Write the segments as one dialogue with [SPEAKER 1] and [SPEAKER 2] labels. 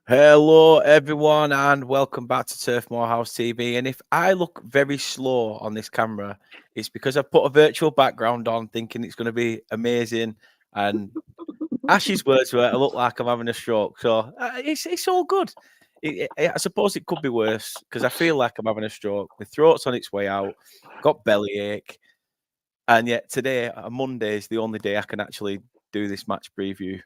[SPEAKER 1] Hello, everyone, and welcome back to Turf Morehouse TV. And if I look very slow on this camera, it's because I've put a virtual background on, thinking it's going to be amazing. And Ash's words were, "I look like I'm having a stroke," so it's all good. I suppose it could be worse because I feel like I'm having a stroke. My throat's on its way out, got bellyache, and yet today, a Monday, is the only day I can actually do this match preview.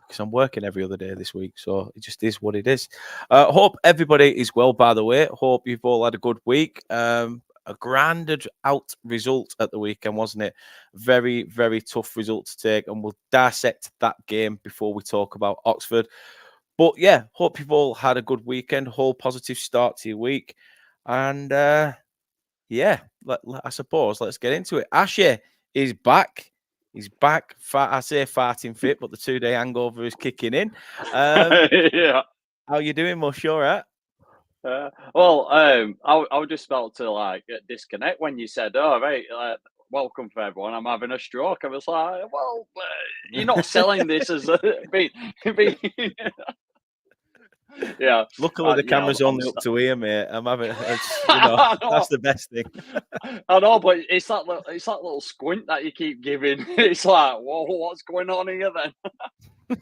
[SPEAKER 1] Because I'm working every other day this week, so it just is what it is. Hope everybody is well, by the way. Hope you've all had a good week. A grand out result at the weekend, wasn't it? Very, very tough result to take, and we'll dissect that game before we talk about Oxford. But yeah, hope you've all had a good weekend, whole positive start to your week, and yeah, I suppose let's get into it. Asher is back. He's back. I say farting fit, but the 2-day hangover is kicking in.
[SPEAKER 2] Yeah.
[SPEAKER 1] How you doing, Mush? You all right?
[SPEAKER 2] I was just about to disconnect when you said, "Oh, right, welcome for everyone. I'm having a stroke." I was like, "Well, you're not selling this as a be, yeah,
[SPEAKER 1] Luckily, the
[SPEAKER 2] yeah."
[SPEAKER 1] camera's only up to here, mate. I'm having,
[SPEAKER 2] I
[SPEAKER 1] that's
[SPEAKER 2] know,
[SPEAKER 1] the best thing.
[SPEAKER 2] I know, but it's that little squint that you keep giving. It's like, whoa, what's going on here then?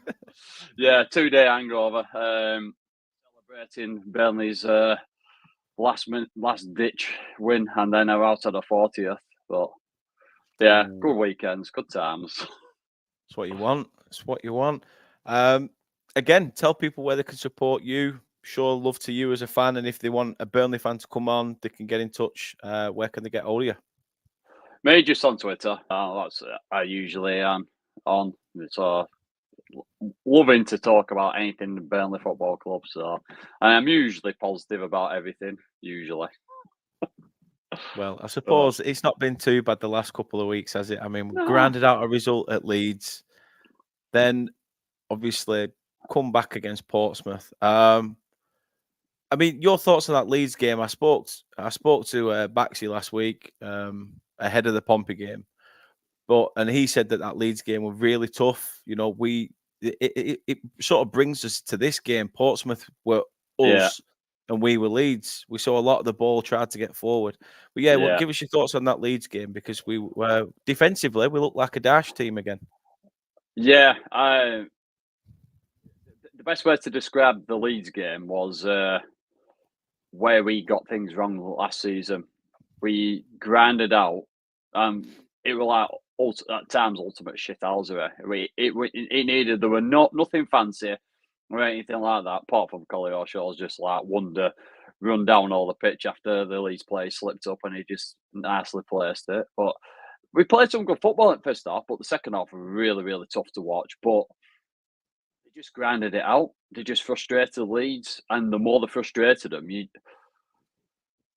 [SPEAKER 2] Yeah, 2-day hangover. Celebrating Burnley's last ditch win, and then they're out at the 40th. But yeah,
[SPEAKER 1] Ooh,
[SPEAKER 2] good weekends, good times.
[SPEAKER 1] that's what you want. That's what you want. Um, Again, tell people where they can support you. Show love to you as a fan, and if they want a Burnley fan to come on, they can get in touch. Where can they get hold of you?
[SPEAKER 2] Me just on Twitter. That's I usually am on. So loving to talk about anything Burnley Football Club. So I'm usually positive about everything. Usually.
[SPEAKER 1] Well, I
[SPEAKER 2] But
[SPEAKER 1] suppose it's not been too bad the last couple of weeks, has it? I mean, we
[SPEAKER 2] no.
[SPEAKER 1] grinded out a result at Leeds, then obviously come back against Portsmouth. I mean, your thoughts on that Leeds game? I spoke to Baxi last week ahead of the Pompey game, and he said that Leeds game was really tough. It sort of brings us to this game. Portsmouth were
[SPEAKER 2] Yeah.
[SPEAKER 1] us, and we were Leeds. We saw a lot of the ball tried to get forward. But yeah,
[SPEAKER 2] Yeah.
[SPEAKER 1] give us your thoughts on that Leeds game because we were defensively we looked like a dash team again.
[SPEAKER 2] Yeah. The best way to describe the Leeds game was where we got things wrong last season. We grinded out. It was like at times ultimate shithousery. It needed there were nothing fancy or anything like that. Apart from Collie O'Shaw's just like wonder run down all the pitch after the Leeds play slipped up and he just nicely placed it. But we played some good football in the first half, but the second half was really, really tough to watch. But they just grinded it out. They just frustrated Leeds, and the more they frustrated them,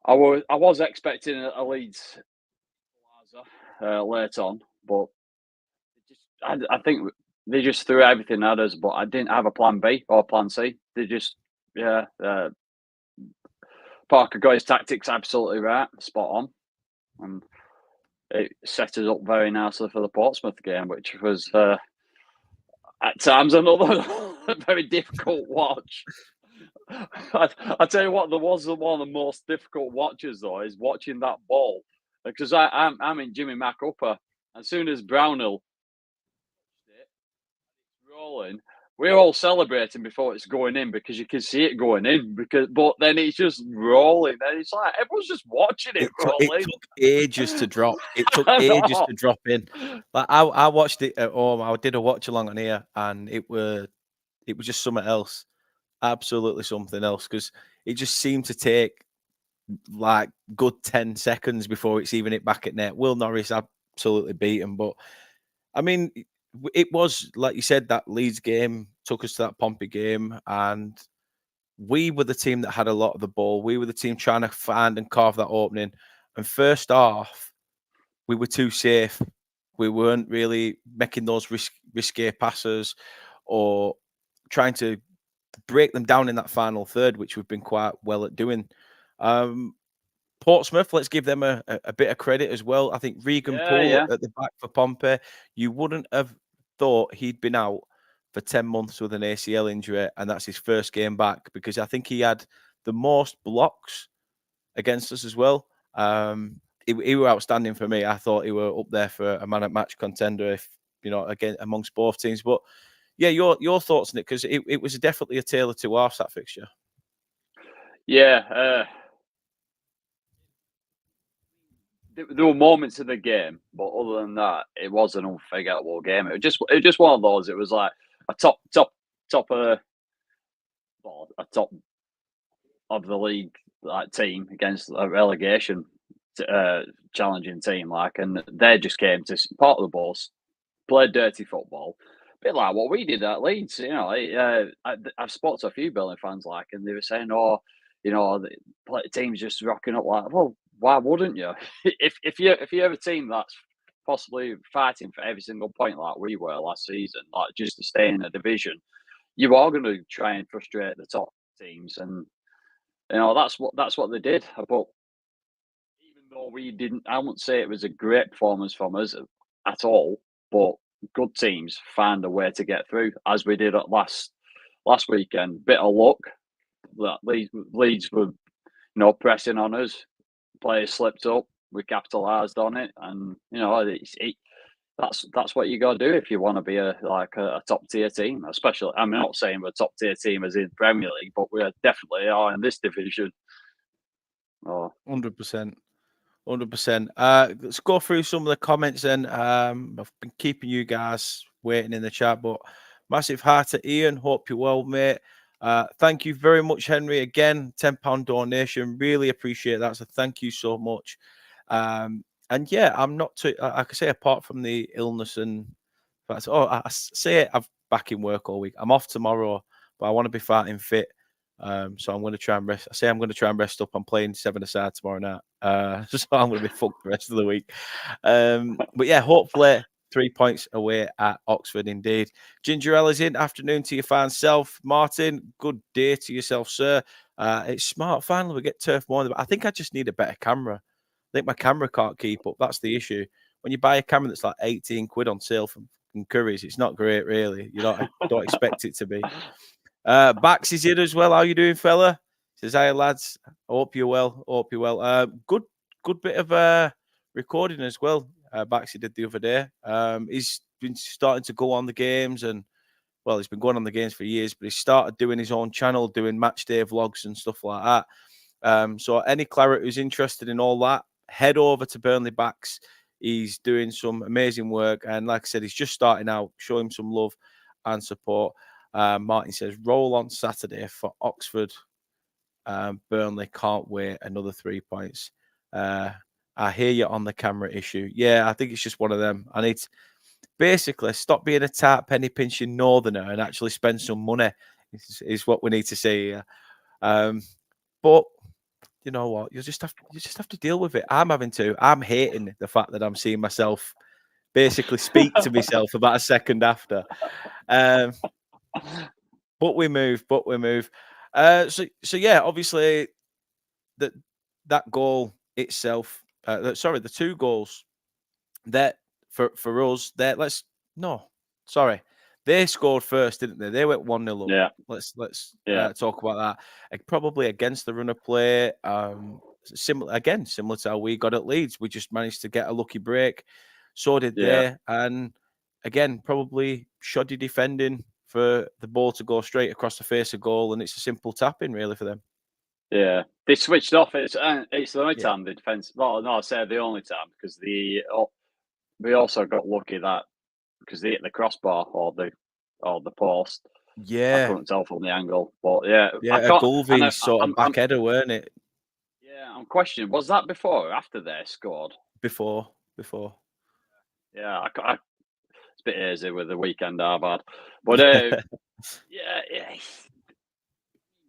[SPEAKER 2] I was expecting a Leeds late on, but I think they just threw everything at us. But I didn't have a plan B or plan C. They just yeah. Parker got his tactics absolutely right, spot on, and it set us up very nicely for the Portsmouth game, which was at times another very difficult watch. I tell you what, there was one of the most difficult watches though is watching that ball because I'm in Jimmy Mac upper. As soon as Brownhill rolling, we're all celebrating before it's going in because you can see it going in. But then it's just rolling, and it's like everyone's just watching it
[SPEAKER 1] It
[SPEAKER 2] rolling.
[SPEAKER 1] took ages to drop. It took
[SPEAKER 2] I
[SPEAKER 1] ages
[SPEAKER 2] know.
[SPEAKER 1] to drop in. Like I watched it at home. I did a watch along on here, and it was just something else. Absolutely something else because it just seemed to take like good 10 seconds before it's even hit back at net. Will Norris absolutely beat him, but I mean, it was like you said that Leeds game took us to that Pompey game, and we were the team that had a lot of the ball. We were the team trying to find and carve that opening. And first half, we were too safe. We weren't really making those risky passes or trying to break them down in that final third, which we've been quite well at doing. Um, Portsmouth, let's give them a bit of credit as well. I think Regan
[SPEAKER 2] Yeah,
[SPEAKER 1] Poole
[SPEAKER 2] yeah,
[SPEAKER 1] at the back for Pompey, you wouldn't have thought he'd been out for 10 months with an ACL injury, and that's his first game back, because I think he had the most blocks against us as well. He were outstanding for me. I thought he were up there for a man at match contender, if again amongst both teams. But yeah, your thoughts on it, because it was definitely a tale of two halves, that fixture.
[SPEAKER 2] Yeah, there were moments in the game, but other than that, it was an unforgettable game. It was just one of those. It was like a top of the league team against a relegation challenging team, and they just came to part of the balls, play dirty football, a bit like what we did at Leeds. I've spoken to a few Burnley fans, and they were saying, "Oh, the team's just rocking up." Well, why wouldn't you? if you have a team that's possibly fighting for every single point like we were last season, just to stay in a division, you are going to try and frustrate the top teams, and that's what they did. But even though we didn't, I wouldn't say it was a great performance from us at all, but good teams find a way to get through, as we did at last weekend. Bit of luck that Leeds were, pressing on us. Players slipped up. We capitalised on it, and that's what you got to do if you want to be a top tier team. Especially, I'm not saying we're a top tier team as in Premier League, but we definitely are in this division.
[SPEAKER 1] 100%. 100%. Let's go through some of the comments then. I've been keeping you guys waiting in the chat, but massive heart to Ian. Hope you're well, mate. Thank you very much, Henry. Again, £10 donation. Really appreciate that. So thank you so much. And yeah, I'm not too, I could say, apart from the illness and that's, I say I'm back in work all week. I'm off tomorrow, but I want to be fighting fit. So I'm going to try and rest. I say I'm going to try and rest up. I'm playing 7-a-side tomorrow night. So I'm going to be fucked the rest of the week. But yeah, hopefully 3 points away at Oxford indeed. Gingerella's in. Afternoon to your fine self. Martin, good day to yourself, sir. It's smart. Finally, we get Turf Moor. I think I just need a better camera. I think my camera can't keep up. That's the issue. When you buy a camera that's like 18 quid on sale from Curry's, it's not great, really. I don't expect it to be. Bax is here as well. How you doing, fella? Says, hi, lads. Hope you're well. Good bit of recording as well. Baxi did the other day. He's been starting to go on the games, and well, he's been going on the games for years, but he started doing his own channel, doing match day vlogs and stuff like that. So any claret who's interested in all that, head over to Burnley Bax. He's doing some amazing work, and like I said, he's just starting out. Show him some love and support. Martin says, roll on Saturday for Oxford. Burnley, can't wait. Another 3 points. I hear you on the camera issue. Yeah, I think it's just one of them. I need to basically stop being a tart penny pinching northerner and actually spend some money is what we need to say here. But you know what? You just have to deal with it. I'm hating the fact that I'm seeing myself basically speak to myself about a second after. But we move. So yeah, obviously that goal itself. The two goals that for us. They scored first, didn't they? They went 1-0 up.
[SPEAKER 2] Yeah.
[SPEAKER 1] Let's talk about that. Probably against the run of play. Similar to how we got at Leeds. We just managed to get a lucky break. So did they. And again, probably shoddy defending for the ball to go straight across the face of goal, and it's a simple tap-in really for them.
[SPEAKER 2] Yeah, they switched off. It's the only time the defence. Well, no, I say the only time because we also got lucky that because they hit the crossbar or the post.
[SPEAKER 1] Yeah,
[SPEAKER 2] I couldn't tell from the angle, but yeah,
[SPEAKER 1] a Gulvey sort of back header, weren't it?
[SPEAKER 2] Yeah, I'm questioning. Was that before or after they scored?
[SPEAKER 1] Before.
[SPEAKER 2] Yeah, it's a bit hazy with the weekend I've had, but yeah,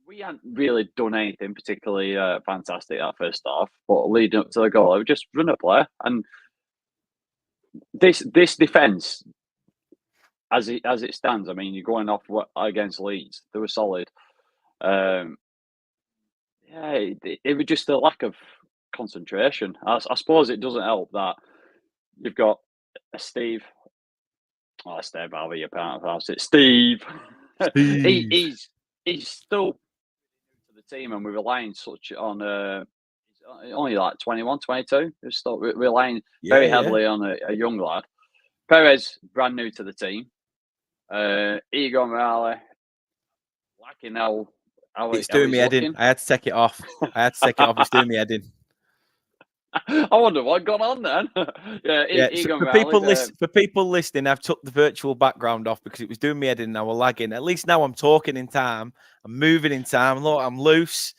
[SPEAKER 2] we hadn't really done anything particularly fantastic that first half. But leading up to the goal, I would just run a play, and this defence, as it stands, I mean, you're going off against Leeds, they were solid. It was just a lack of concentration. I suppose it doesn't help that you've got a Steve I stay by your part of the house. It's Steve.
[SPEAKER 1] Steve.
[SPEAKER 2] He's still to the team, and we're relying such on. He's only like 21, 22. We're still relying very heavily on a young lad. Perez, brand new to the team. Egon Morale, lacking how
[SPEAKER 1] It's doing me head in. I had to take it off. It's doing me head in.
[SPEAKER 2] I wonder what got on then.
[SPEAKER 1] So for people listening, I've took the virtual background off because it was doing me head in and I was lagging. At least now I'm talking in time. I'm moving in time. Look, I'm loose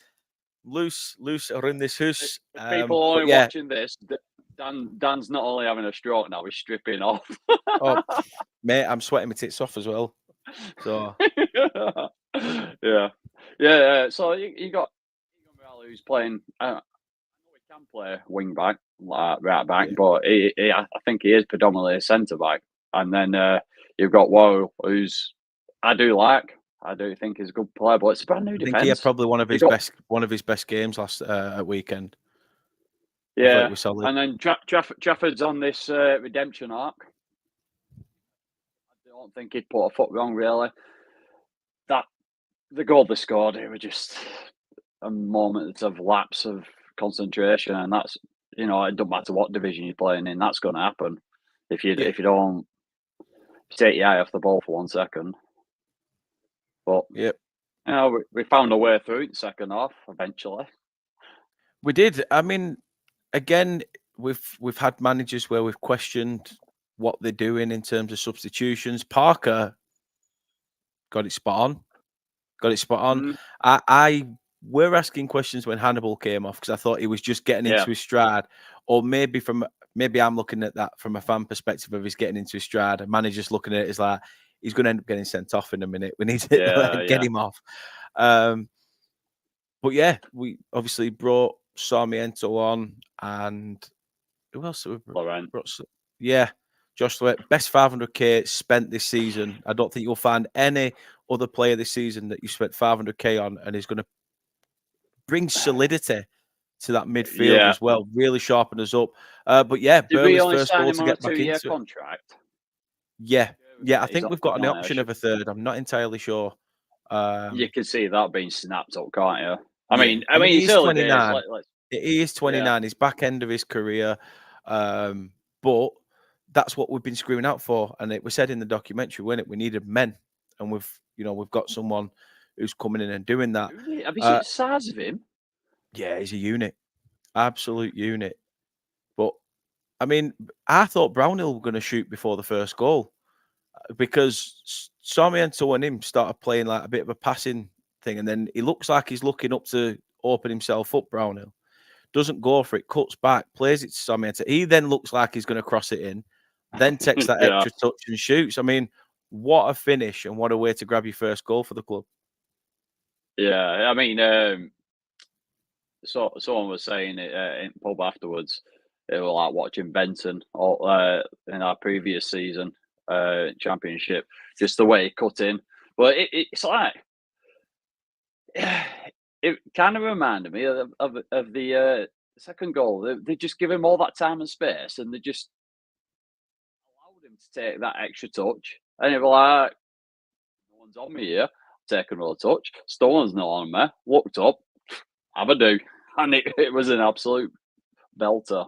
[SPEAKER 1] around this house.
[SPEAKER 2] People only watching this. Dan's not only having a stroke now; he's stripping off.
[SPEAKER 1] Oh, mate, I'm sweating my tits off as well. So
[SPEAKER 2] yeah. So you got who's playing. I know he can play wing back, right back, but I think he is predominantly a centre back. And then you've got Worrell, who's I do think he's a good player, but it's a brand new defence.
[SPEAKER 1] I think he had probably one of his best games last at weekend.
[SPEAKER 2] Yeah, and then Trafford's on this redemption arc. I don't think he'd put a foot wrong, really. That the goal they scored, it was just a moment of lapse of concentration, and that's it doesn't matter what division you're playing in, that's going to happen if you don't take your eye off the ball for 1 second. But we found a way through it in the second half eventually.
[SPEAKER 1] We did. I mean, again, we've had managers where we've questioned what they're doing in terms of substitutions. Parker got it spot on. We're asking questions when Hannibal came off because I thought he was just getting into his stride, or maybe I'm looking at that from a fan perspective of he's getting into his stride. A manager's looking at it as like he's going to end up getting sent off in a minute. We need to get him off. But yeah, we obviously brought Sarmiento on, and who else have we brought? Josh Lorette, best 500k spent this season. I don't think you'll find any other player this season that you spent 500k on and is going to bring solidity to that midfield as well. Really sharpen us up. But yeah, Burnley's first goal to get back into it.
[SPEAKER 2] Contract?
[SPEAKER 1] Yeah. I think we've got an option of a third. I'm not entirely sure.
[SPEAKER 2] You can see that being snapped up, can't you? I mean,
[SPEAKER 1] he's 29. He is 29. He's back end of his career. But that's what we've been screaming out for. And it was said in the documentary, wasn't it? We needed men. And we've got someone who's coming in and doing that.
[SPEAKER 2] Have you seen the size of him?
[SPEAKER 1] Yeah, he's a unit. Absolute unit. But, I mean, I thought Brownhill were going to shoot before the first goal because Sarmiento and him started playing like a bit of a passing thing. And then he looks like he's looking up to open himself up, Brownhill. Doesn't go for it, cuts back, plays it to Sarmiento. He then looks like he's going to cross it in, then takes that extra touch and shoots. I mean, what a finish and what a way to grab your first goal for the club.
[SPEAKER 2] Yeah, I mean, so someone was saying it in pub afterwards. It was like watching Benton in our previous season championship, just the way he cut in. But it's like it kind of reminded me of the second goal. They just give him all that time and space, and they just allowed him to take that extra touch. And it was like, no one's on me here. Take another touch. Stone's not on me. Looked up. Have a do. And it was an absolute belter.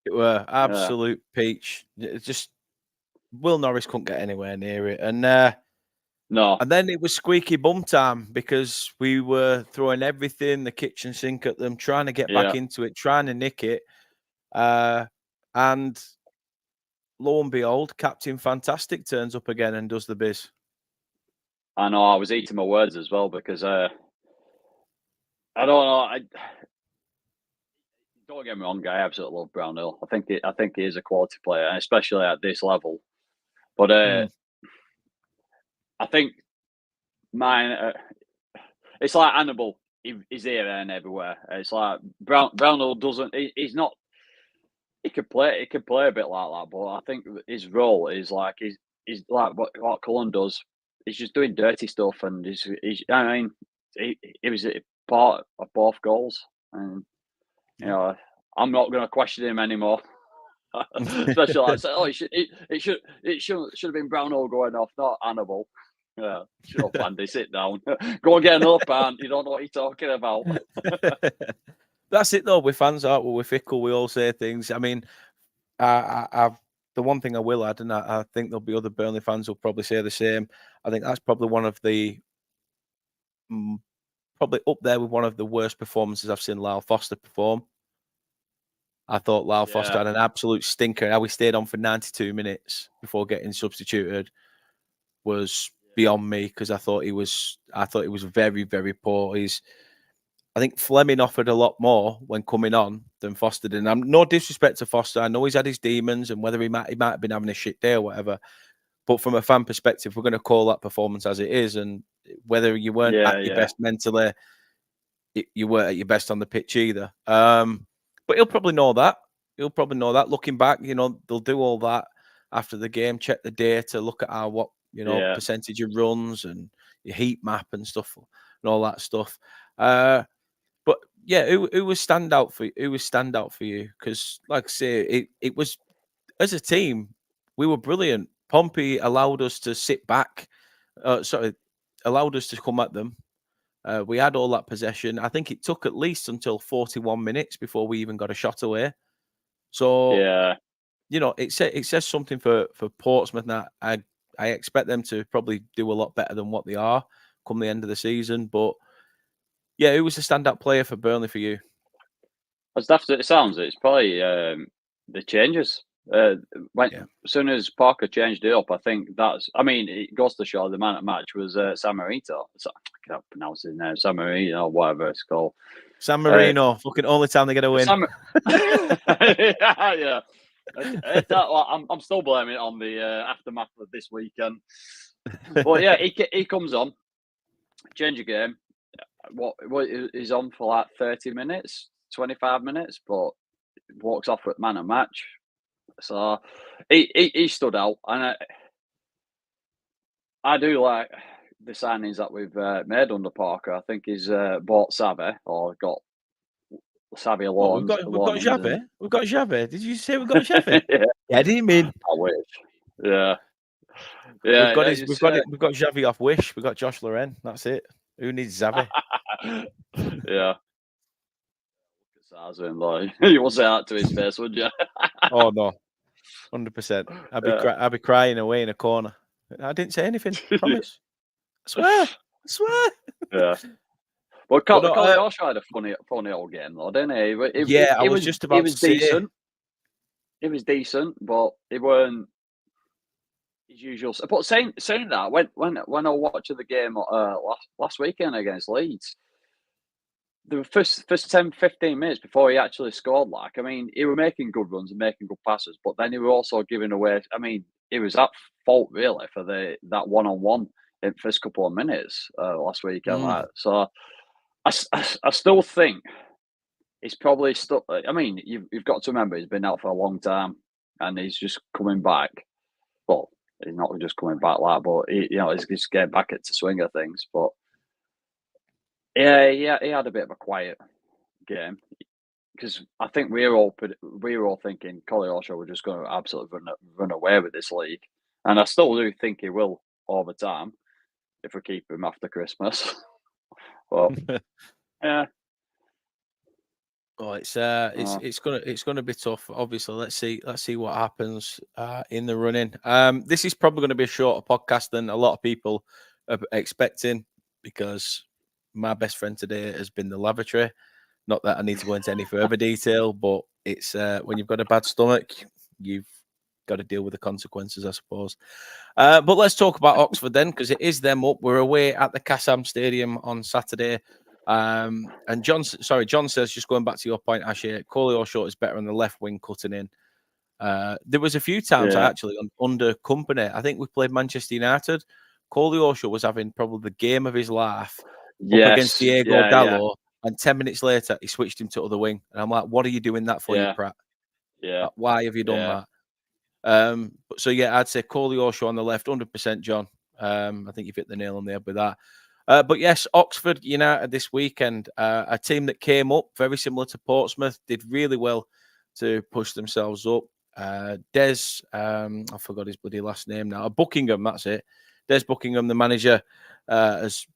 [SPEAKER 1] It were absolute peach. It just Will Norris couldn't get anywhere near it. And
[SPEAKER 2] no.
[SPEAKER 1] And then it was squeaky bum time because we were throwing everything, the kitchen sink at them, trying to get back into it, trying to nick it. And lo and behold, Captain Fantastic turns up again and does the biz.
[SPEAKER 2] I know, I was eating my words as well because I don't know. Don't get me wrong, I absolutely love Brownhill. I think he is a quality player, especially at this level. But I think mine. It's like Hannibal. He's here and everywhere. It's like Brownhill doesn't. He's not. He could play a bit like that, but I think his role is like he's like what Cullen does. He's just doing dirty stuff, and he was a part of both goals, and I'm not going to question him anymore. Especially like, it should have been Brownell going off, not Hannibal. Yeah, shut up, Andy. Sit down. Go and get another pant. You don't know what you're talking about.
[SPEAKER 1] That's it though. We're fans, aren't we? We're fickle. We all say things. I mean, I've the one thing I will add, and I think there'll be other Burnley fans who'll probably say the same. I think that's probably one of the probably up there with one of the worst performances I've seen Lyle Foster perform. I thought Lyle Foster had an absolute stinker. How he stayed on for 92 minutes before getting substituted was beyond me, because I thought he was very, very poor. I think Fleming offered a lot more when coming on than Foster did. And I'm no disrespect to Foster. I know he's had his demons, and whether he might have been having a shit day or whatever. But from a fan perspective, we're going to call that performance as it is. And whether you weren't at your best mentally, you weren't at your best on the pitch either. But he'll probably know that. Looking back, they'll do all that after the game, check the data, look at our percentage of runs and your heat map and stuff and all that stuff. But yeah, who was standout for you? Because like I say, it was, as a team, we were brilliant. Pompey allowed us to sit back. Allowed us to come at them. We had all that possession. I think it took at least until 41 minutes before we even got a shot away. So it says something for Portsmouth. Now I expect them to probably do a lot better than what they are come the end of the season. But yeah, who was the standout player for Burnley for you?
[SPEAKER 2] As daft as it sounds, it's probably the changes. As soon as Parker changed it up, I think it goes to show the man at match was Samarito. I can't pronounce his name, Samarino, whatever it's called.
[SPEAKER 1] San Marino, fucking only time they get a win.
[SPEAKER 2] Yeah. I'm still blaming it on the aftermath of this weekend. But yeah, he comes on, change the game. What he's on for like 30 minutes, 25 minutes, but walks off with man of match. So he stood out, and I do like the signings that we've made under Parker. I think he's bought Savvy or got Savvy loans.
[SPEAKER 1] We've got Xavi. We've got Xavi. Did you say we've got Xavi? Yeah, didn't mean.
[SPEAKER 2] I wish. Yeah. Yeah,
[SPEAKER 1] we've got Xavi off Wish. We've got Josh Loren. That's it. Who needs Xavi?
[SPEAKER 2] Yeah. You won't say that to his face, would you?
[SPEAKER 1] Oh no, 100%. I'd be crying away in a corner. I didn't say anything. Promise. I swear.
[SPEAKER 2] Yeah. Well, Colin also had a funny old game though, didn't he?
[SPEAKER 1] I was just about to say.
[SPEAKER 2] Decent. It was decent, but it weren't his usual. But saying that, when I was watching the game last weekend against Leeds, the first 10, 15 minutes before he actually scored, he was making good runs and making good passes, but then he was also giving away. He was at fault really for that one-on-one in the first couple of minutes last weekend. So I still think it's probably still. You've got to remember he's been out for a long time and he's just coming back. Well, he's not just coming back but he's just getting back into swing of things. But yeah, he had a bit of a quiet game because I think we were all thinking Colin Oshaw were just going to absolutely run away with this league, and I still do think he will over time if we keep him after Christmas. Well, yeah.
[SPEAKER 1] Oh, it's gonna be tough. Obviously, let's see what happens in the running. This is probably going to be a shorter podcast than a lot of people are expecting because my best friend today has been the lavatory. Not that I need to go into any further detail, but it's when you've got a bad stomach, you've got to deal with the consequences, I suppose. But let's talk about Oxford then, because it is them up. We're away at the Kassam Stadium on Saturday. And John says, just going back to your point, Ashley, Coley or Short is better on the left wing cutting in. There was a few times under company. I think we played Manchester United. Coley Oshaw was having probably the game of his life up against Diego Dallo, and 10 minutes later he switched him to other wing. And I'm like, what are you doing that for, you prat?
[SPEAKER 2] Yeah.
[SPEAKER 1] Why have you done that? I'd say Coley Oshaw on the left, 100%, John. I think you've hit the nail on the head with that. But yes, Oxford United this weekend, a team that came up very similar to Portsmouth, did really well to push themselves up. Des, I forgot his bloody last name now. Buckingham, that's it. Des Buckingham, the manager, has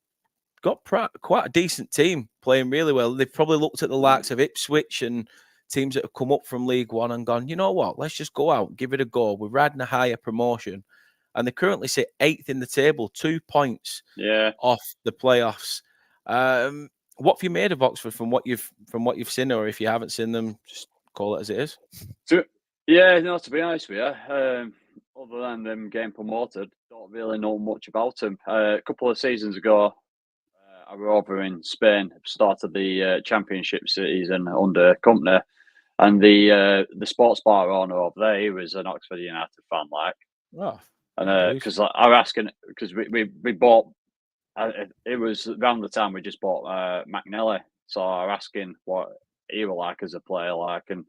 [SPEAKER 1] got quite a decent team playing really well. They've probably looked at the likes of Ipswich and teams that have come up from League One and gone, you know what, let's just go out, give it a go. We're riding a higher promotion. And they currently sit 8th in the table, 2 points off the playoffs. What have you made of Oxford from what you've seen, or if you haven't seen them, just call it as it is?
[SPEAKER 2] To be honest with you, other than them getting promoted, don't really know much about them. A couple of seasons ago, I was over in Spain, started the Championship season under Company, and the sports bar owner over there, he was an Oxford United fan, like.
[SPEAKER 1] Oh,
[SPEAKER 2] and because I was asking, because we bought, it was around the time we just bought McNally, so I was asking what he was like as a player, like, and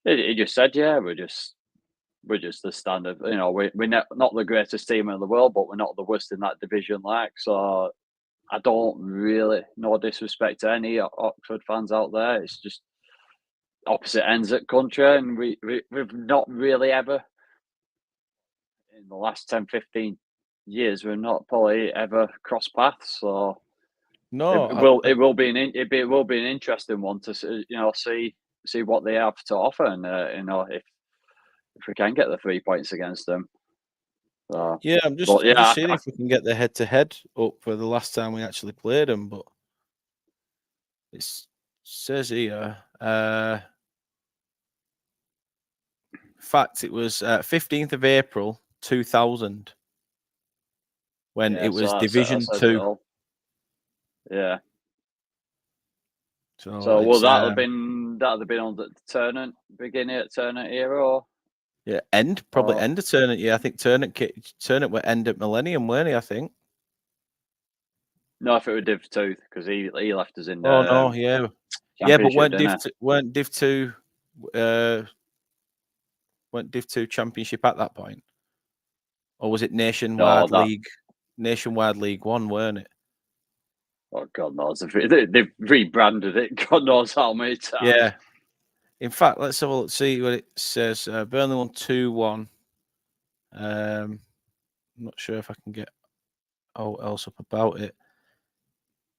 [SPEAKER 2] he just said, yeah, we're just the standard, you know, we're not the greatest team in the world, but we're not the worst in that division, like. So I don't really, no disrespect to any Oxford fans out there, it's just opposite ends of the country, and we've not really ever, in the last 10, 15 years, we've not probably ever crossed paths. So
[SPEAKER 1] no,
[SPEAKER 2] it will be an interesting one to see, you know, see what they have to offer, and you know, if we can get the 3 points against them.
[SPEAKER 1] Yeah, I'm just seeing if we can get the head-to-head up for the last time we actually played them, but it says here, in fact, it was 15th of April 2000 when it was Division 2.
[SPEAKER 2] Yeah.
[SPEAKER 1] So
[SPEAKER 2] will that have been on the beginning of Turnant era, or?
[SPEAKER 1] Yeah, probably end of Turnant. Yeah, I think Turnant were end at Millennium, weren't he? I think.
[SPEAKER 2] No, if it were Div 2, because he left us in.
[SPEAKER 1] Oh no, yeah, but weren't Div 2 Championship at that point, or was it Nationwide League? Nationwide League 1, weren't it?
[SPEAKER 2] Oh God knows, they've rebranded it. God knows how many times.
[SPEAKER 1] Yeah. In fact, let's have a look, see what it says. Burnley won 2-1. I'm not sure if I can get else up about it.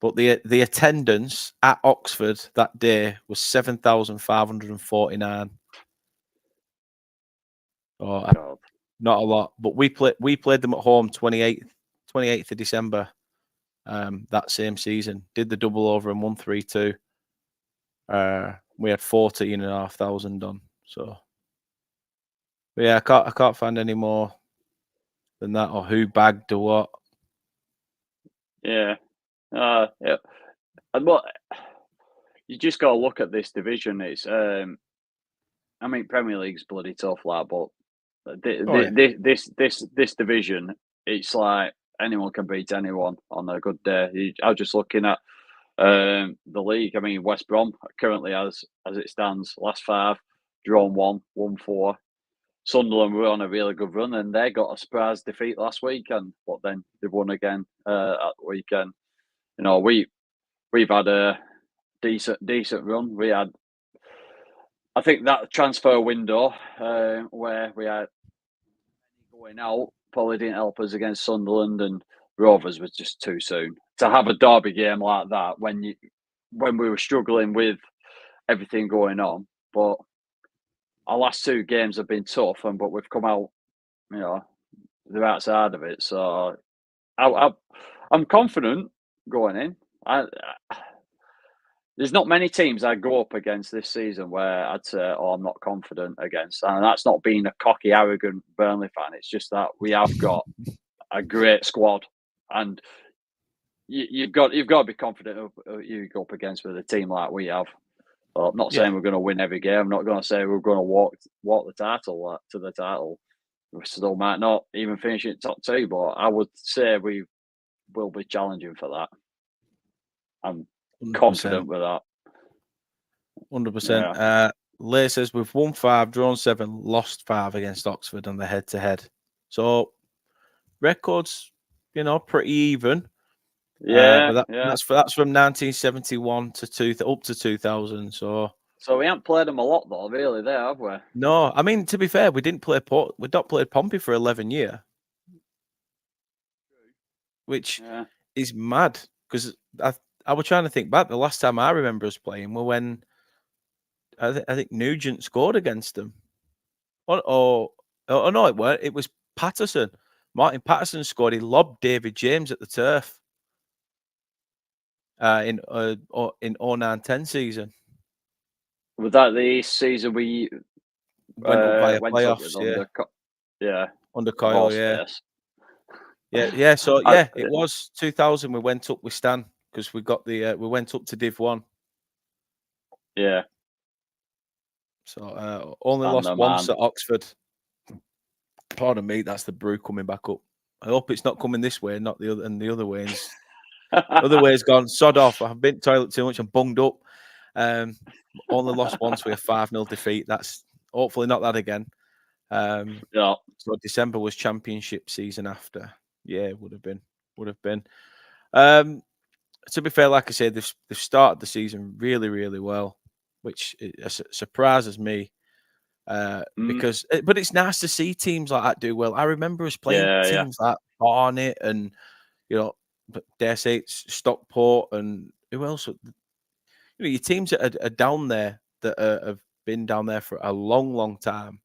[SPEAKER 1] But the attendance at Oxford that day was 7,549. Oh, not a lot. But we played them at home 28th of December. That same season, did the double over and won 3-2. We had 14,500 on. So, but yeah, I can't find any more than that, or who bagged or what.
[SPEAKER 2] Yeah. Yeah. But you just got to look at this division. It's, I mean, Premier League's bloody tough, like, but this division, it's like anyone can beat anyone on a good day. I was just looking at the league. I mean, West Brom currently, as it stands, last 5, drawn 1, won 4. Sunderland were on a really good run, and they got a surprise defeat last weekend. But then they won again at the weekend. You know, we've had a decent run. We had, I think, that transfer window where we had going out probably didn't help us against Sunderland, and Rovers was just too soon to have a derby game like that when we were struggling with everything going on. But our last 2 games have been tough, but we've come out, you know, the right side of it. So I'm confident going in. There's not many teams I go up against this season where I'd say, "Oh, I'm not confident against," and that's not being a cocky, arrogant Burnley fan. It's just that we have got a great squad, and you've got to be confident you go up against with a team like we have. Well, I'm not saying we're going to win every game. I'm not going to say we're going to walk the title to the title. We still might not even finish in top 2, but I would say we will be challenging for that. I'm 100%. Confident with that.
[SPEAKER 1] 100%. Yeah. Lay says we've won 5, drawn 7, lost 5 against Oxford on the head-to-head. So records, you know, pretty even.
[SPEAKER 2] Yeah,
[SPEAKER 1] but that's from 1971 to up to 2000. So
[SPEAKER 2] So we haven't played them a lot, though, really, there, have we?
[SPEAKER 1] No, I mean, to be fair, we didn't play Port. We'd not played Pompey for 11 years, which is mad because I was trying to think back. The last time I remember us playing were when I think Nugent scored against them. Oh no, it weren't. It was Patterson. Martin Patterson scored. He lobbed David James at the turf in 09-10 season.
[SPEAKER 2] Was that the season we
[SPEAKER 1] Went up via
[SPEAKER 2] went up with
[SPEAKER 1] playoffs, under Coyle,
[SPEAKER 2] Horse
[SPEAKER 1] yeah. So yeah, it was 2000. We went up with Stan because we got the we went up to Div 1.
[SPEAKER 2] Yeah.
[SPEAKER 1] So only lost once at Oxford. Pardon me, that's the brew coming back up. I hope it's not coming this way, not the other, and the other way's other way's gone. Sod off. I've been to the toilet too much and bunged up. Only lost once with a 5-0 defeat. That's hopefully not that again.
[SPEAKER 2] Yeah.
[SPEAKER 1] So December was championship season after. Yeah, would have been. To be fair, like I said, they've started the season really, really well, which surprises me. Because, but it's nice to see teams like that do well. I remember us playing teams like Barnet and, dare say it's Stockport and who else? Your teams that are down there that have been down there for a long, long time.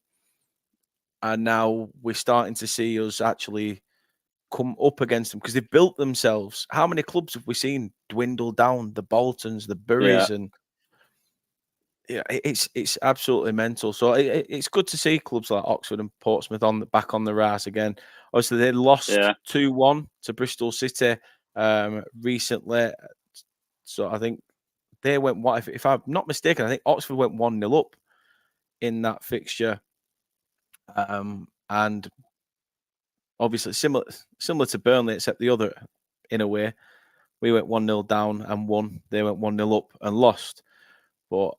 [SPEAKER 1] And now we're starting to see us actually come up against them because they've built themselves. How many clubs have we seen dwindle down? The Boltons, the Burys, and it's absolutely mental. So it's good to see clubs like Oxford and Portsmouth back on the rise again. Obviously, they lost 2-1 to Bristol City recently. So I think they went. If I'm not mistaken, I think Oxford went 1-0 up in that fixture. And obviously similar to Burnley, except the other in a way. We went 1-0 down and won. They went 1-0 up and lost. But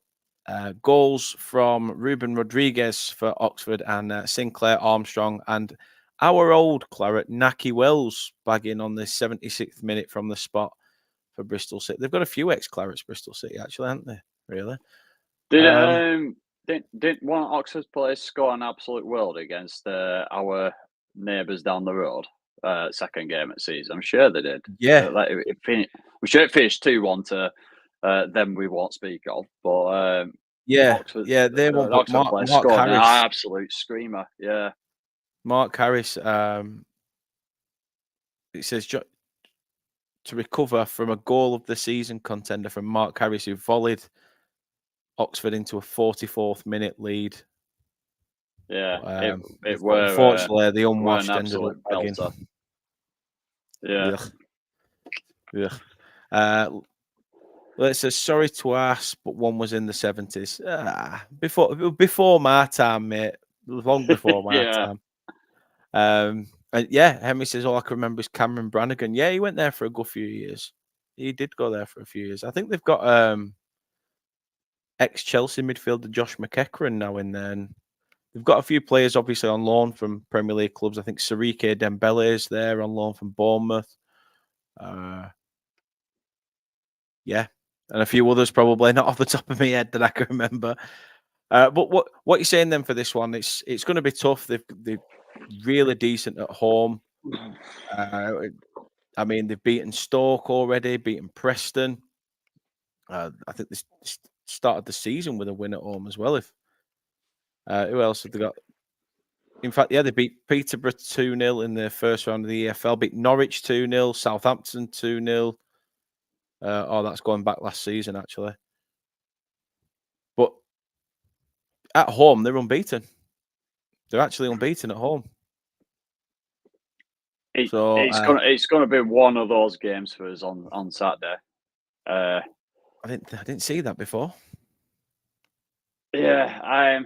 [SPEAKER 1] goals from Ruben Rodriguez for Oxford and Sinclair Armstrong and our old claret, Naki Wells, bagging on the 76th minute from the spot for Bristol City. They've got a few ex-clarets, Bristol City, actually, haven't they? Really?
[SPEAKER 2] Didn't one of Oxford's players score an absolute world against our neighbours down the road? Second game of the season, I'm sure they did.
[SPEAKER 1] Yeah,
[SPEAKER 2] we sure it finished 2-1 to them. We won't speak of, but Oxford,
[SPEAKER 1] they won. But
[SPEAKER 2] Oxford players
[SPEAKER 1] Mark
[SPEAKER 2] scored
[SPEAKER 1] Harris,
[SPEAKER 2] an absolute screamer. Yeah,
[SPEAKER 1] Mark Harris. It says to recover from a goal of the season contender from Mark Harris, who volleyed Oxford into a 44th minute lead.
[SPEAKER 2] Yeah, it
[SPEAKER 1] were unfortunately the unwashed ended up bagging.
[SPEAKER 2] Yeah.
[SPEAKER 1] Let's say sorry to ask, but one was in the 70s. Before my time, mate. Long before my time. And Henry says all I can remember is Cameron Brannigan. Yeah, he went there for a good few years. He did go there for a few years. I think they've got ex-Chelsea midfielder Josh McEachran now in there. And they've got a few players obviously on loan from Premier League clubs. I think Sarike Dembele is there on loan from Bournemouth. And a few others probably not off the top of my head that I can remember. But what you're saying then for this one? It's going to be tough. They're really decent at home. I mean, they've beaten Stoke already, beaten Preston. I think they started the season with a win at home as well. If who else have they got? In fact, they beat Peterborough 2-0 in the first round of the EFL. Beat Norwich 2-0, Southampton 2-0. That's going back last season, actually. But at home, they're unbeaten. They're actually unbeaten at home.
[SPEAKER 2] It's going to be one of those games for us on Saturday.
[SPEAKER 1] I didn't see that before.
[SPEAKER 2] Yeah,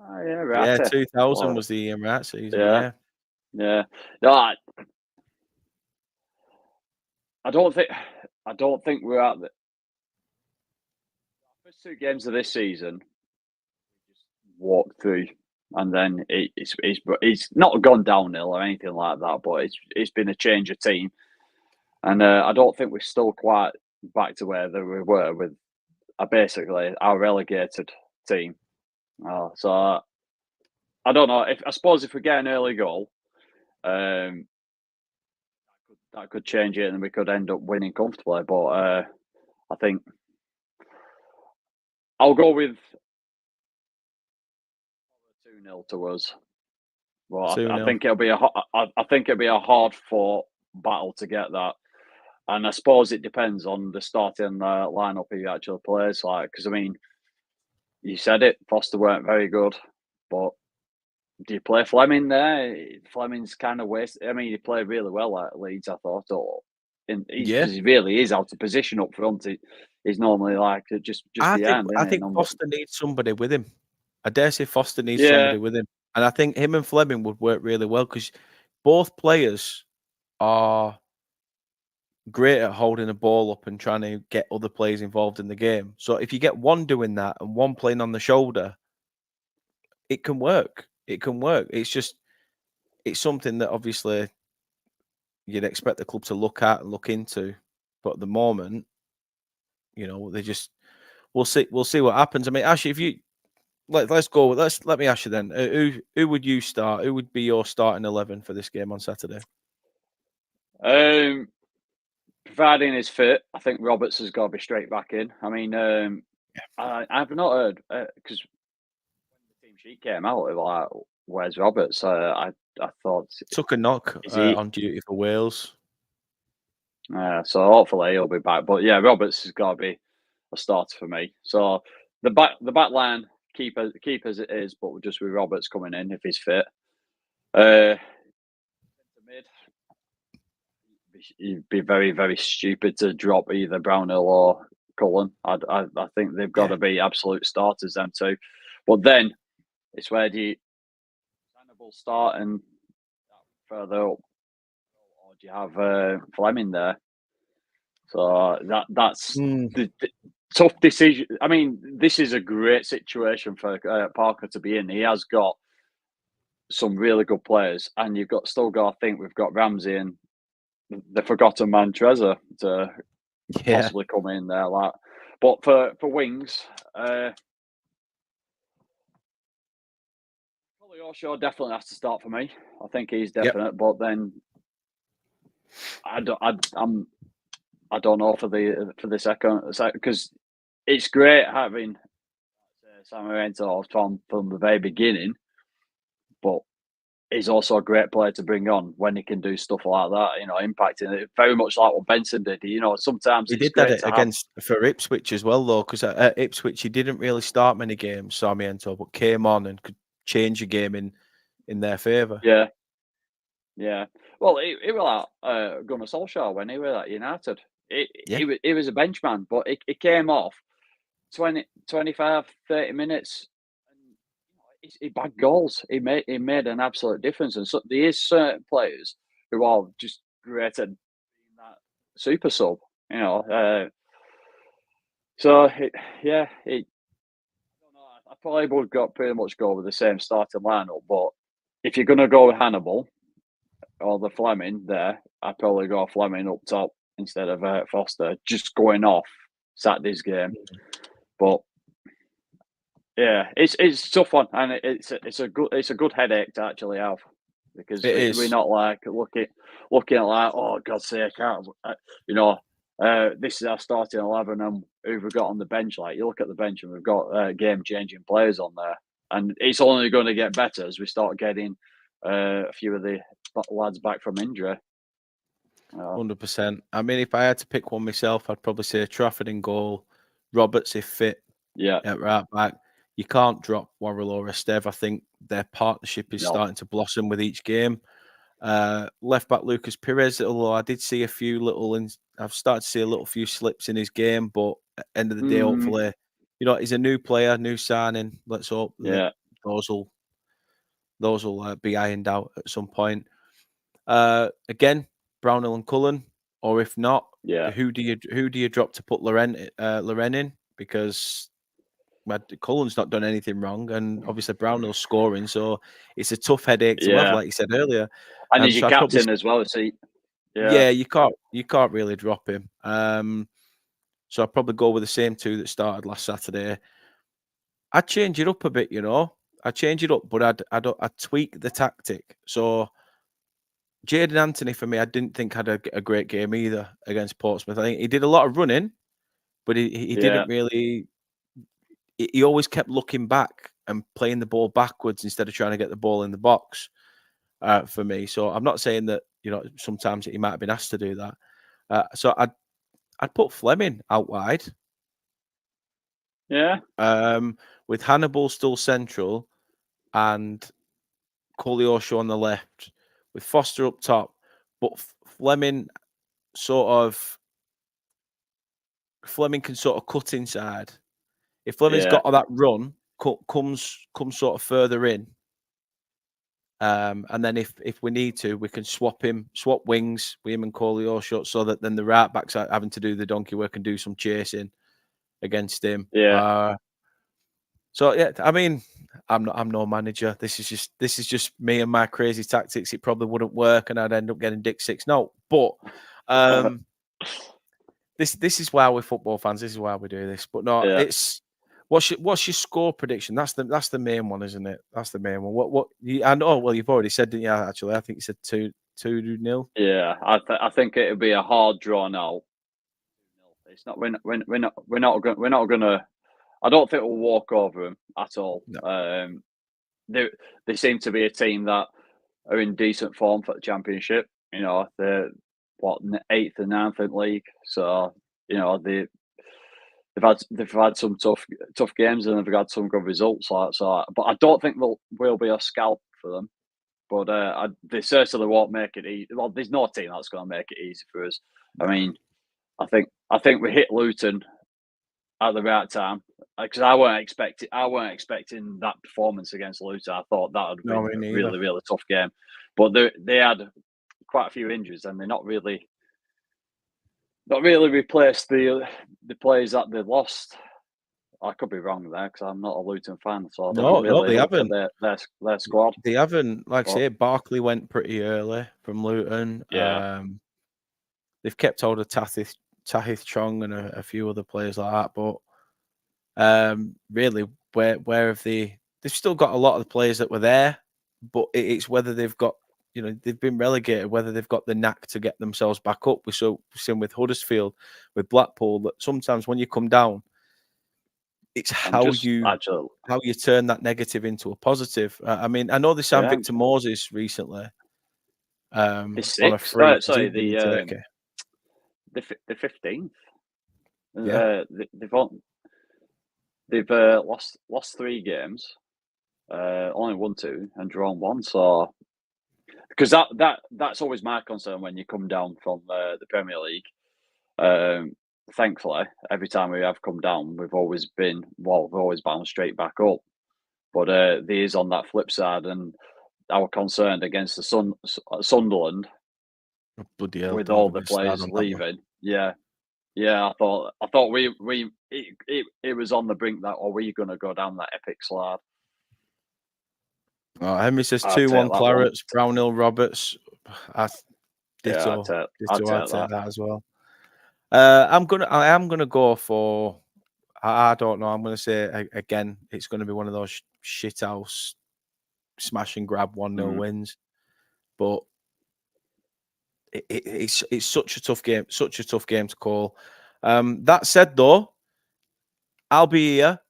[SPEAKER 1] right. 2000 was the right season.
[SPEAKER 2] Yeah. No, I don't think we're at the first two games of this season. Just walk through, and then it's not gone downhill or anything like that. But it's been a change of team, and I don't think we're still quite back to where we were with are basically our relegated team. So I don't know. I suppose if we get an early goal, that could change it, and we could end up winning comfortably. But I think I'll go with 2-0 to us. Well, I think it'll be a hard fought battle to get that. And I suppose it depends on the starting lineup he actually plays. Like, because I mean, you said it, Foster weren't very good, but do you play Fleming there? Fleming's kind of wasted. I mean, he played really well at Leeds, I thought, because he really is out of position up front. He's normally like just behind.
[SPEAKER 1] I think Foster needs somebody with him. I dare say Foster needs somebody with him, and I think him and Fleming would work really well because both players are great at holding the ball up and trying to get other players involved in the game. So if you get one doing that and one playing on the shoulder, it can work. It can work. It's something that obviously you'd expect the club to look at and look into, but at the moment, we'll see what happens. I mean, Ashley, if you let me ask you then, who would you start? Who would be your starting 11 for this game on Saturday?
[SPEAKER 2] Providing he's fit, I think Roberts has got to be straight back in. I mean, I've not heard because when the team sheet came out, it was like, "Where's Roberts?" I thought
[SPEAKER 1] took a knock on duty for Wales.
[SPEAKER 2] So hopefully he'll be back. But yeah, Roberts has got to be a starter for me. So the back line keep as it is, but just with Roberts coming in if he's fit. Mid, it'd be very, very stupid to drop either Brownhill or Cullen. I think they've got to be absolute starters, them two. But then it's where do you Hannibal start and further up, or do you have Fleming there? So that's the tough decision. I mean, this is a great situation for Parker to be in. He has got some really good players, and you've still got to think we've got Ramsey and the forgotten man Trezor to possibly come in there. Like, but for wings, Collie Oshaw definitely has to start for me. I think he's definite, but then I don't know for the second because it's great having Sam Rento from the very beginning, but he's also a great player to bring on when he can do stuff like that, impacting it very much like what Benson did. Sometimes
[SPEAKER 1] he did that for Ipswich as well, though, because at Ipswich he didn't really start many games, Sarmiento, but came on and could change a game in their favour.
[SPEAKER 2] Yeah. Well, he was like Gunnar Solskjaer when he was at United. He was a benchman, but he came off 20, 25, 30 minutes. He bagged goals. He made an absolute difference. And so there is certain players who are just great at being that super sub. I don't know. I probably would pretty much go with the same starting lineup. But if you're going to go with Hannibal or the Fleming there, I'd probably go Fleming up top instead of Foster, just going off Saturday's game. But yeah, it's a tough one, and it's a good headache to actually have because we're not like looking at like, oh God's sake, this is our starting 11 and who we've got on the bench. Like, you look at the bench and we've got game-changing players on there, and it's only going to get better as we start getting a few of the lads back from injury.
[SPEAKER 1] 100%. I mean, if I had to pick one myself, I'd probably say Trafford in goal, Roberts if fit, at right back. You can't drop Worrell or Esteve. I think their partnership is starting to blossom with each game. Left back Lucas Perez, although I did see a few I've started to see a few slips in his game, but at the end of the day, hopefully, he's a new player, new signing. Let's hope that those will be ironed out at some point. Again, Brownhill and Cullen, or if not, who do you drop to put Loren in? Because Cullen's not done anything wrong, and obviously Brownhill's scoring, so it's a tough headache to have, like you said earlier.
[SPEAKER 2] And he's your captain as well, so
[SPEAKER 1] you can't really drop him. So I'd probably go with the same two that started last Saturday. I'd change it up a bit, I'd change it up, but I'd tweak the tactic. So Jaden Anthony, for me, I didn't think had a great game either against Portsmouth. I think he did a lot of running, but he didn't really. He always kept looking back and playing the ball backwards instead of trying to get the ball in the box. For me, so I'm not saying that sometimes he might have been asked to do that. So I'd put Fleming out wide.
[SPEAKER 2] Yeah.
[SPEAKER 1] With Hannibal still central and Koleosho on the left, with Foster up top, but Fleming can sort of cut inside. If Fleming's got that run, comes sort of further in. And then if we need to, we can swap wings with him and Koleosho, so that then the right back's having to do the donkey work and do some chasing against him.
[SPEAKER 2] Yeah.
[SPEAKER 1] So yeah, I mean, I'm no manager. This is just me and my crazy tactics. It probably wouldn't work, and I'd end up getting Dick 6-0. But this is why we're football fans. This is why we do this. But no, it's what's your score prediction? That's the main one, isn't it? That's the main one. What I know. Well, you've already said, didn't you? Actually, I think you said 2-0.
[SPEAKER 2] Yeah, I think it'll be a hard drawn out. It's not. We're not gonna. I don't think we'll walk over them at all.
[SPEAKER 1] No.
[SPEAKER 2] They seem to be a team that are in decent form for the Championship. They're 8th and 9th in league. So they've had some tough games, and they've had some good results. So, but I don't think will be a scalp for them. But they certainly won't make it easy. Well, there's no team that's going to make it easy for us. I mean, I think we hit Luton at the right time, because I weren't expecting that performance against Luton. I thought that would be a really, really tough game. But they had quite a few injuries, and they're not really replaced the players that they lost. I could be wrong there, because I'm not a Luton fan, so I don't really
[SPEAKER 1] they
[SPEAKER 2] look
[SPEAKER 1] haven't.
[SPEAKER 2] at their squad.
[SPEAKER 1] They haven't. Like I say, Barkley went pretty early from Luton.
[SPEAKER 2] Yeah.
[SPEAKER 1] They've kept hold of Tahith Chong and a few other players like that, but really, where have they? They've still got a lot of the players that were there, but it's whether they've got, they've been relegated, whether they've got the knack to get themselves back up. We've seen with Huddersfield, with Blackpool, that sometimes when you come down, it's how you turn that negative into a positive. I mean, I know they signed Victor Moses recently on a free.
[SPEAKER 2] Sorry, the 15th.
[SPEAKER 1] Yeah,
[SPEAKER 2] they've lost 3 games, only won 2 and drawn 1. So, because that's always my concern when you come down from the Premier League. Thankfully, every time we have come down, we've always bounced straight back up. But there is on that flip side, and our concern against the Sunderland, with all the players leaving. Yeah, I thought it was on the brink that, are we going to go down that epic slide?
[SPEAKER 1] Oh, Henry says 2-1 Clarets, Brownhill Roberts. Ditto. I'd take that as well. I am gonna go for. I don't know. I'm gonna say again, it's gonna be one of those shithouse smash and grab 1-0 wins, but it's such a tough game, to call. That said, though, I'll be here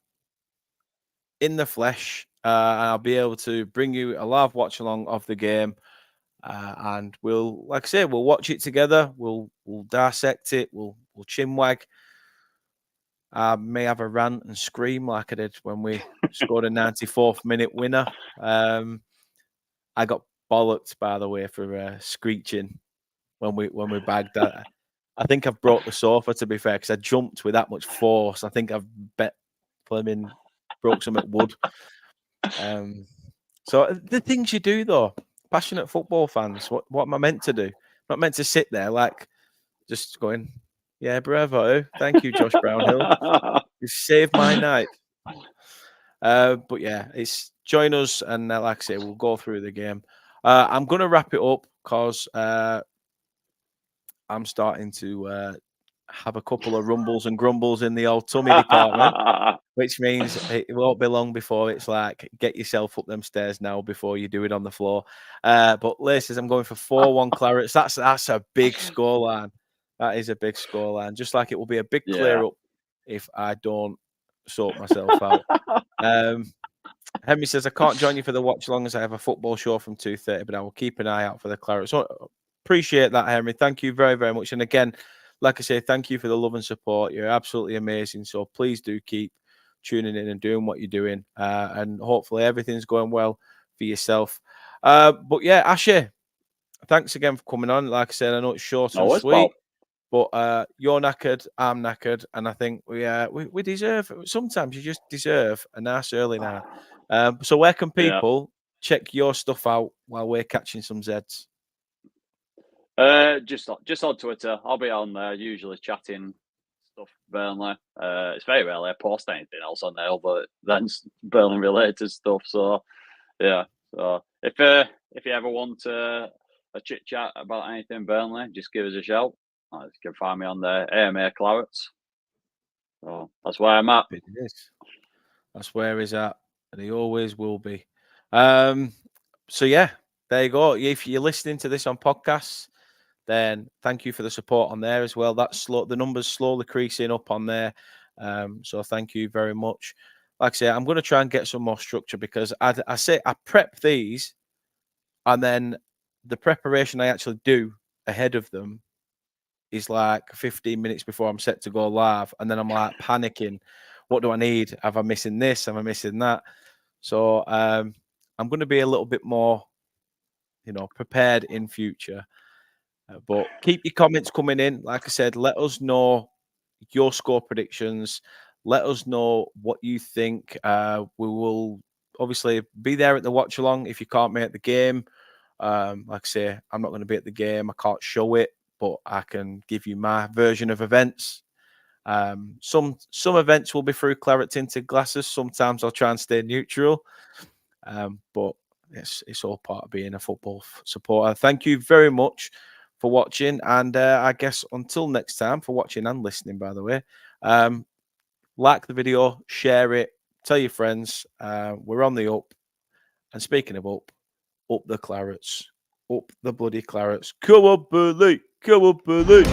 [SPEAKER 1] in the flesh, and I'll be able to bring you a live watch along of the game. And we'll, like I say, we'll watch it together. We'll dissect it. We'll chinwag. I may have a rant and scream like I did when we scored a 94th minute winner. I got bollocked, by the way, for screeching when we bagged that. I think I've broke the sofa, to be fair, because I jumped with that much force. I think I've broke some at wood. So the things you do, though, passionate football fans, what am I meant to do? I'm not meant to sit there like just going, yeah, bravo. Thank you, Josh Brownhill. You saved my night. But yeah, join us, and like I say, we'll go through the game. I'm going to wrap it up because I'm starting to have a couple of rumbles and grumbles in the old tummy department, which means it won't be long before it's like, get yourself up them stairs now before you do it on the floor. But Laces, I'm going for 4-1 Clarets. That's a big scoreline. That is a big scoreline. Just like it will be a big clear up if I don't sort myself out. Henry says, I can't join you for the watch along as I have a football show from 2:30, but I will keep an eye out for the Clarets. So appreciate that, Henry. Thank you very, very much. And again, like I say, thank you for the love and support. You're absolutely amazing. So please do keep tuning in and doing what you're doing. And hopefully everything's going well for yourself. But yeah, Asher, thanks again for coming on. Like I said, I know it's short and sweet. But you're knackered, I'm knackered, and I think we deserve. Sometimes you just deserve a nice early night. So where can people check your stuff out while we're catching some Zeds?
[SPEAKER 2] Just on Twitter. I'll be on there, usually chatting stuff Burnley. It's very rarely I post anything else on there other than Burnley related stuff. So yeah. So if you ever want a chit chat about anything Burnley, just give us a shout. You can find me on the AMA Clarets. So that's where I'm at.
[SPEAKER 1] That's where he's at, and he always will be. So yeah, there you go. If you're listening to this on podcasts, then thank you for the support on there as well. That's the numbers slowly creasing up on there. So thank you very much. Like I say, I'm going to try and get some more structure because I prep these, and then the preparation I actually do ahead of them is like 15 minutes before I'm set to go live, and then I'm like panicking. What do I need? Am I missing this? Am I missing that? So I'm going to be a little bit more, prepared in future. But keep your comments coming in. Like I said, let us know your score predictions. Let us know what you think. We will obviously be there at the watch along if you can't make the game. Like I say, I'm not going to be at the game. I can't show it, but I can give you my version of events. Some events will be through claret tinted glasses. Sometimes I'll try and stay neutral. But it's all part of being a football supporter. Thank you very much for watching, and I guess until next time, for watching and listening, by the way. Like the video, share it, tell your friends. We're on the up. And speaking of up the clarets, up the bloody clarets. Come on, Burnley. Come on, Burnley.